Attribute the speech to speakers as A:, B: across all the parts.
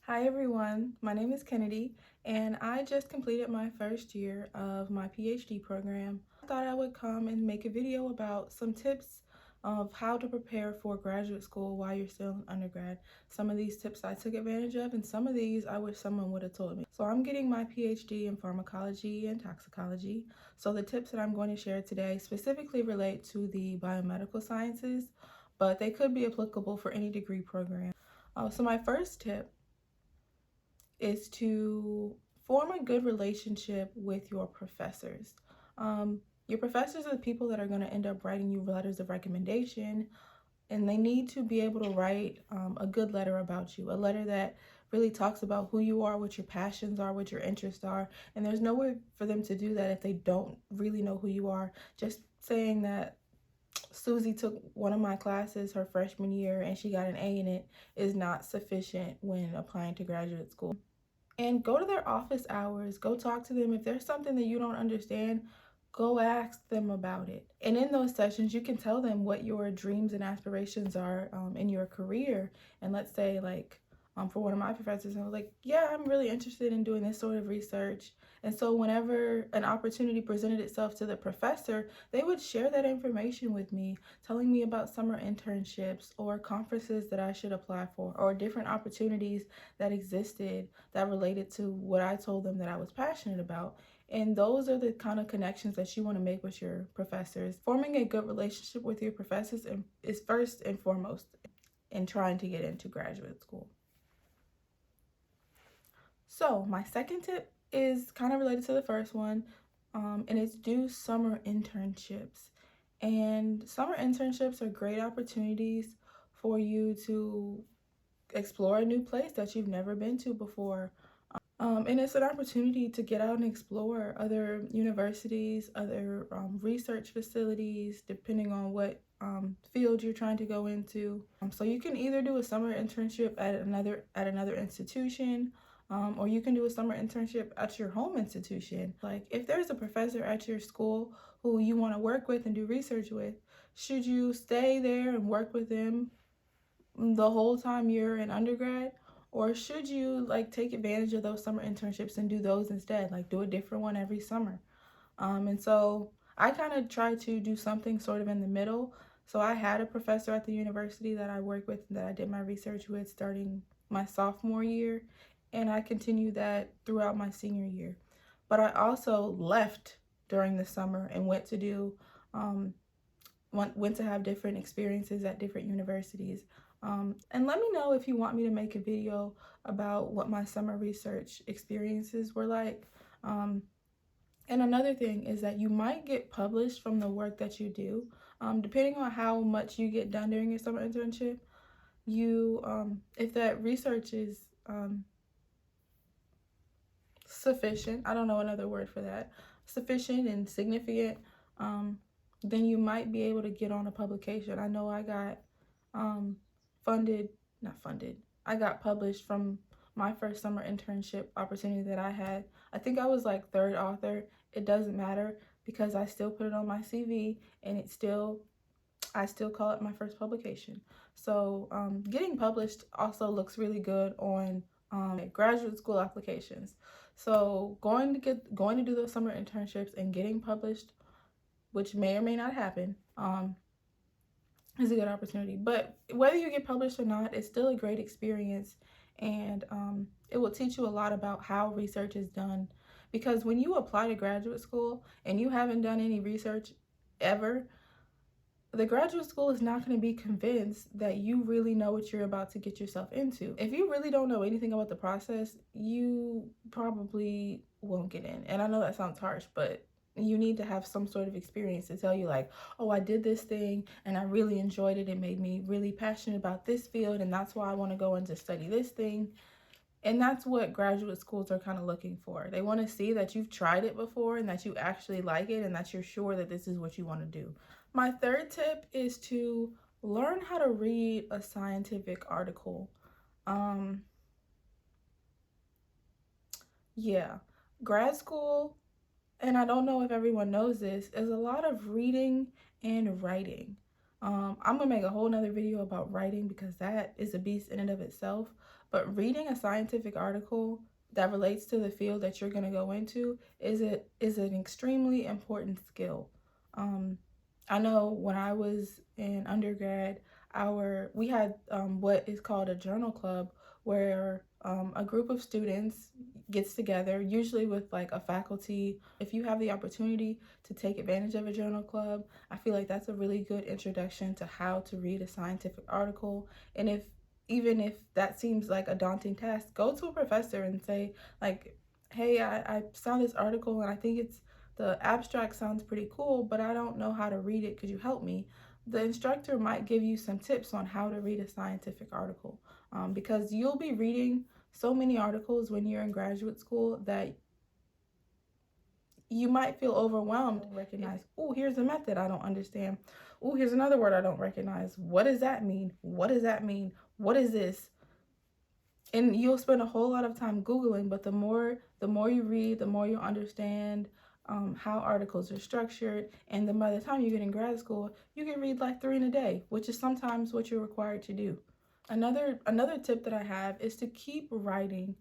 A: Hi everyone, my name is Kennedy and I just completed my first year of my PhD program. I thought I would come and make a video about some tips of how to prepare for graduate school while you're still in undergrad. Some of these tips I took advantage of and some of these I wish someone would have told me. So I'm getting my PhD in pharmacology and toxicology. So the tips that I'm going to share today specifically relate to the biomedical sciences, but they could be applicable for any degree program. So my first tip is to form a good relationship with your professors. Your professors are the people that are going to end up writing you letters of recommendation, and they need to be able to write a good letter about you, a letter that really talks about who you are, what your passions are, what your interests are. And there's no way for them to do that if they don't really know who you are. Just saying that Susie took one of my classes her freshman year and she got an A in it is not sufficient when applying to graduate school. And go to their office hours, go talk to them. If there's something that you don't understand, go ask them about it. And in those sessions, you can tell them what your dreams and aspirations are in your career. And let's say, like, for one of my professors, I was like, yeah, I'm really interested in doing this sort of research. And so whenever an opportunity presented itself to the professor, they would share that information with me, telling me about summer internships or conferences that I should apply for, or different opportunities that existed that related to what I told them that I was passionate about. And those are the kind of connections that you want to make with your professors. Forming a good relationship with your professors is first and foremost in trying to get into graduate school. So my second tip is kind of related to the first one, and it's do summer internships. And summer internships are great opportunities for you to explore a new place that you've never been to before. And it's an opportunity to get out and explore other universities, other research facilities, depending on what field you're trying to go into. So you can either do a summer internship at another institution, or you can do a summer internship at your home institution. Like if there's a professor at your school who you want to work with and do research with, should you stay there and work with them the whole time you're in undergrad? Or should you like take advantage of those summer internships and do those instead? Like do a different one every summer. And so I kind of try to do something sort of in the middle. So I had a professor at the university that I worked with that I did my research with starting my sophomore year, and I continued that throughout my senior year. But I also left during the summer and went to do went to have different experiences at different universities. And let me know if you want me to make a video about what my summer research experiences were like. And another thing is that you might get published from the work that you do. Depending on how much you get done during your summer internship, if that research is sufficient, I don't know another word for that, sufficient and significant, then you might be able to get on a publication. I know I got I got published from my first summer internship opportunity that I had. I think I was like third author. It doesn't matter because I still put it on my CV and I still call it my first publication. So getting published also looks really good on graduate school applications. So going to do those summer internships and getting published, which may or may not happen, is a good opportunity. But whether you get published or not, it's still a great experience, and it will teach you a lot about how research is done. Because when you apply to graduate school and you haven't done any research ever, the graduate school is not going to be convinced that you really know what you're about to get yourself into. If you really don't know anything about the process, you probably won't get in. And I know that sounds harsh, but you need to have some sort of experience to tell you like, oh, I did this thing and I really enjoyed it. It made me really passionate about this field, and that's why I want to go in to study this thing. And that's what graduate schools are kind of looking for. They want to see that you've tried it before and that you actually like it and that you're sure that this is what you want to do. My third tip is to learn how to read a scientific article. Yeah, grad school, and I don't know if everyone knows this, is a lot of reading and writing. I'm gonna make a whole nother video about writing because that is a beast in and of itself. But reading a scientific article that relates to the field that you're gonna go into is an extremely important skill. Um, I know when I was in undergrad, we had what is called a journal club, where a group of students gets together, usually with like a faculty. If you have the opportunity to take advantage of a journal club, I feel like that's a really good introduction to how to read a scientific article. And even if that seems like a daunting task, go to a professor and say, like, hey, I saw this article and I think the abstract sounds pretty cool, but I don't know how to read it. Could you help me? The instructor might give you some tips on how to read a scientific article, because you'll be reading so many articles when you're in graduate school that you might feel overwhelmed. Recognize, oh, here's a method I don't understand. Oh, here's another word I don't recognize. What does that mean? What does that mean? What is this? And you'll spend a whole lot of time Googling, but the more you read, the more you understand how articles are structured. And then by the time you get in grad school, you can read like 3 in a day, which is sometimes what you're required to do. Another tip that I have is to keep writing.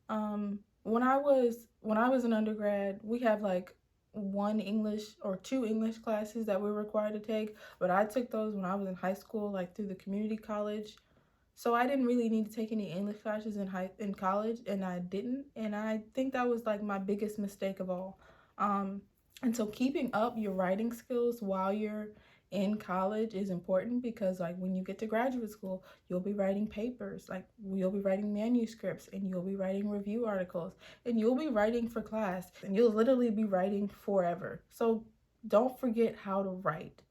A: When I was an undergrad, we have like 1 English or 2 English classes that we were required to take, but I took those when I was in high school, like through the community college. So I didn't really need to take any English classes in college, and I didn't. And I think that was like my biggest mistake of all. And so keeping up your writing skills while you're in college is important, because like when you get to graduate school, you'll be writing papers, like you'll be writing manuscripts, and you'll be writing review articles, and you'll be writing for class, and you'll literally be writing forever. So don't forget how to write.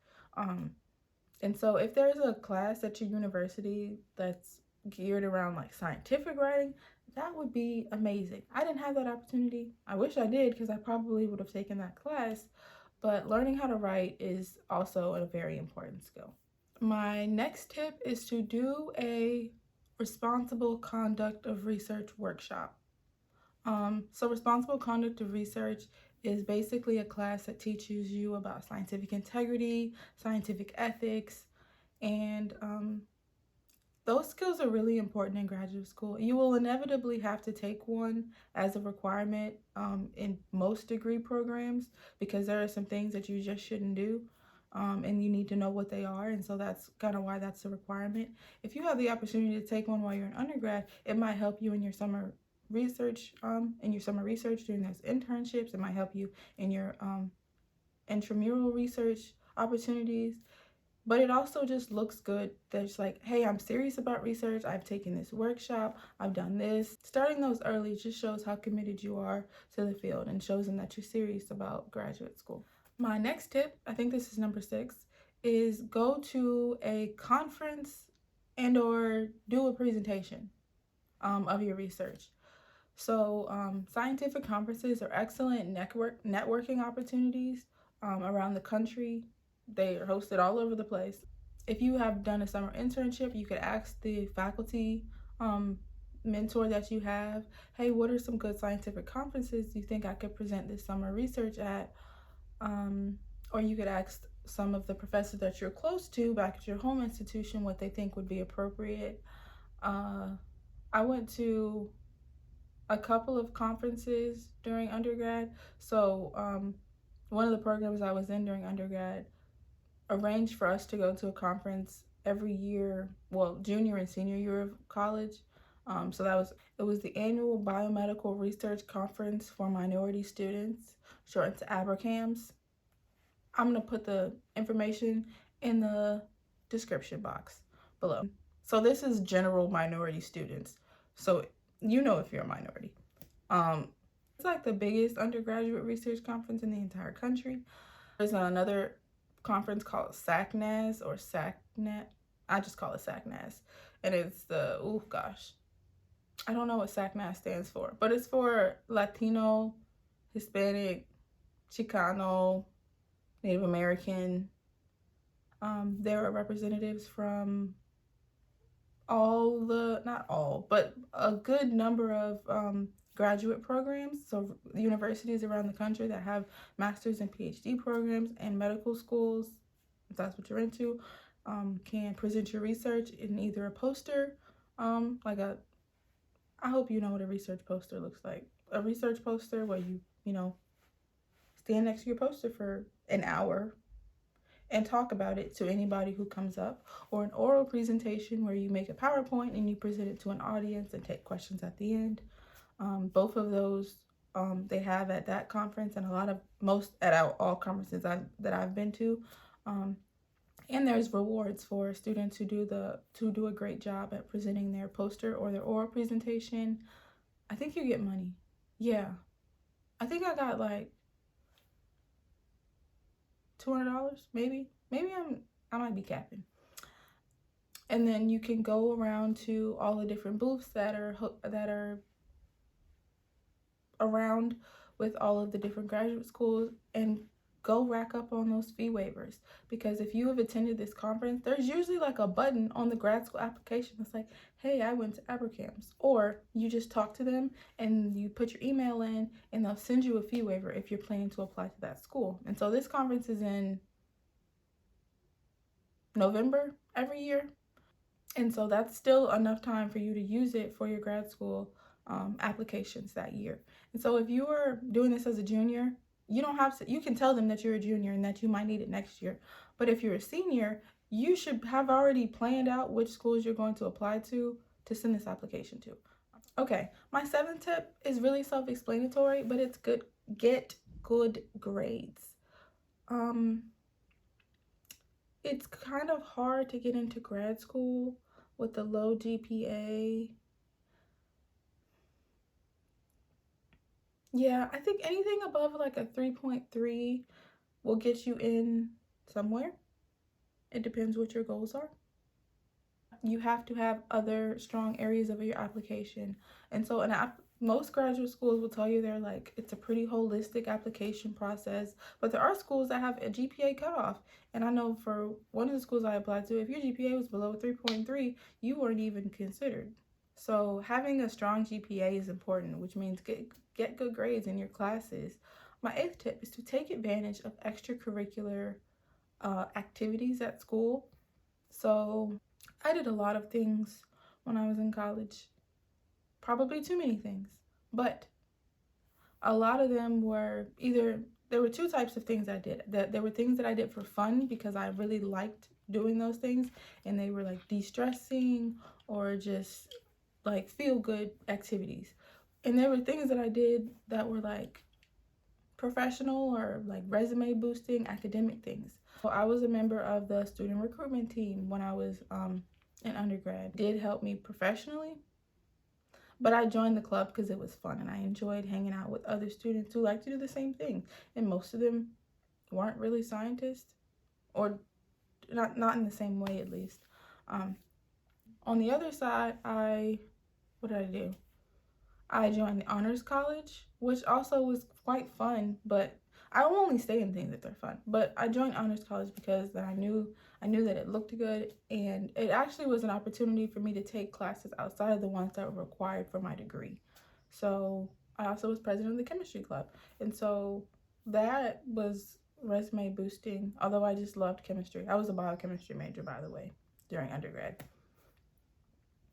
A: And so if there's a class at your university that's geared around like scientific writing, that would be amazing. I didn't have that opportunity. I wish I did, because I probably would have taken that class. But learning how to write is also a very important skill. My next tip is to do a responsible conduct of research workshop. So responsible conduct of research is basically a class that teaches you about scientific integrity, scientific ethics, and those skills are really important in graduate school. You will inevitably have to take one as a requirement in most degree programs, because there are some things that you just shouldn't do, and you need to know what they are, and so that's kind of why that's a requirement. If you have the opportunity to take one while you're an undergrad, it might help you in your summer research, during those internships. It might help you in your intramural research opportunities. But it also just looks good. There's like, hey, I'm serious about research. I've taken this workshop. I've done this. Starting those early just shows how committed you are to the field and shows them that you're serious about graduate school. My next tip, I think this is number 6, is go to a conference and or do a presentation of your research. So scientific conferences are excellent networking opportunities around the country. They are hosted all over the place. If you have done a summer internship, you could ask the faculty mentor that you have, hey, what are some good scientific conferences you think I could present this summer research at? Or you could ask some of the professors that you're close to back at your home institution what they think would be appropriate. I went to a couple of conferences during undergrad. So one of the programs I was in during undergrad arranged for us to go to a conference every year, well, junior and senior year of college. So it was the annual Biomedical Research Conference for Minority Students, shortened to ABRCAMS. I'm going to put the information in the description box below. So this is general minority students. So you know if you're a minority. It's like the biggest undergraduate research conference in the entire country. There's another conference called SACNAS or SACNET. I just call it SACNAS. And it's I don't know what SACNAS stands for, but it's for Latino, Hispanic, Chicano, Native American. There are representatives from not all, but a good number of graduate programs. So universities around the country that have master's and PhD programs, and medical schools, if that's what you're into. can present your research in either a poster, I hope you know what a research poster looks like. A research poster where you know, stand next to your poster for an hour and talk about it to anybody who comes up, or an oral presentation where you make a PowerPoint and you present it to an audience and take questions at the end. Both of those they have at that conference, and most at all conferences that I've been to. And there's rewards for students who do a great job at presenting their poster or their oral presentation. I think you get money. Yeah, I think I got like $200, maybe. I might be capping. And then you can go around to all the different booths that are around with all of the different graduate schools and go rack up on those fee waivers. Because if you have attended this conference, there's usually like a button on the grad school application that's like, hey, I went to Abercamps. Or you just talk to them and you put your email in and they'll send you a fee waiver if you're planning to apply to that school. And so this conference is in November every year. And so that's still enough time for you to use it for your grad school applications that year. And so if you are doing this as a junior, you don't have to, you can tell them that you're a junior and that you might need it next year. But if you're a senior, you should have already planned out which schools you're going to apply to send this application to. Okay, my 7th tip is really self-explanatory, but it's good. Get good grades. It's kind of hard to get into grad school with a low GPA. Yeah, I think anything above like a 3.3 will get you in somewhere. It depends what your goals are. You have to have other strong areas of your application. And so most graduate schools will tell you it's a pretty holistic application process, but there are schools that have a GPA cutoff. And I know for one of the schools I applied to, if your GPA was below 3.3, you weren't even considered. So having a strong GPA is important, which means get good grades in your classes. My 8th tip is to take advantage of extracurricular activities at school. So I did a lot of things when I was in college, probably too many things, but a lot of them were there were two types of things I did. There were things that I did for fun because I really liked doing those things, and they were like de-stressing or just like feel good activities. And there were things that I did that were like professional or like resume boosting academic things. So I was a member of the student recruitment team when I was in undergrad. It did help me professionally, but I joined the club because it was fun and I enjoyed hanging out with other students who like to do the same thing. And most of them weren't really scientists, or not in the same way at least. On the other side, what did I do? I joined the honors college, which also was quite fun, but I will only stay in things if they're fun. But I joined honors college because I knew that it looked good, and it actually was an opportunity for me to take classes outside of the ones that were required for my degree. So I also was president of the chemistry club, and so that was resume boosting, although I just loved chemistry. I was a biochemistry major, by the way, during undergrad.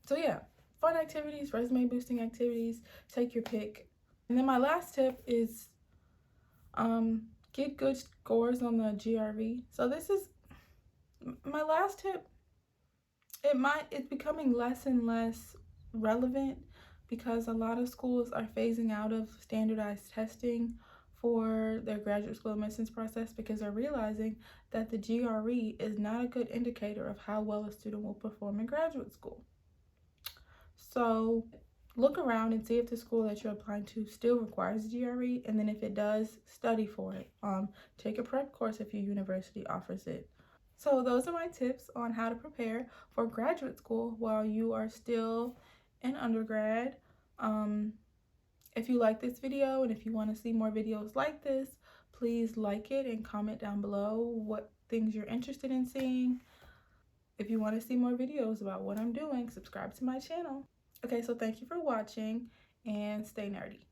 A: So yeah, fun activities, resume boosting activities, take your pick. And then my last tip is get good scores on the GRE. So this is my last tip. It's becoming less and less relevant because a lot of schools are phasing out of standardized testing for their graduate school admissions process because they're realizing that the GRE is not a good indicator of how well a student will perform in graduate school. So look around and see if the school that you're applying to still requires GRE, and then if it does, study for it. Take a prep course if your university offers it. So those are my tips on how to prepare for graduate school while you are still in undergrad. If you like this video and if you want to see more videos like this, please like it and comment down below what things you're interested in seeing. If you want to see more videos about what I'm doing, subscribe to my channel. Okay, so thank you for watching and stay nerdy.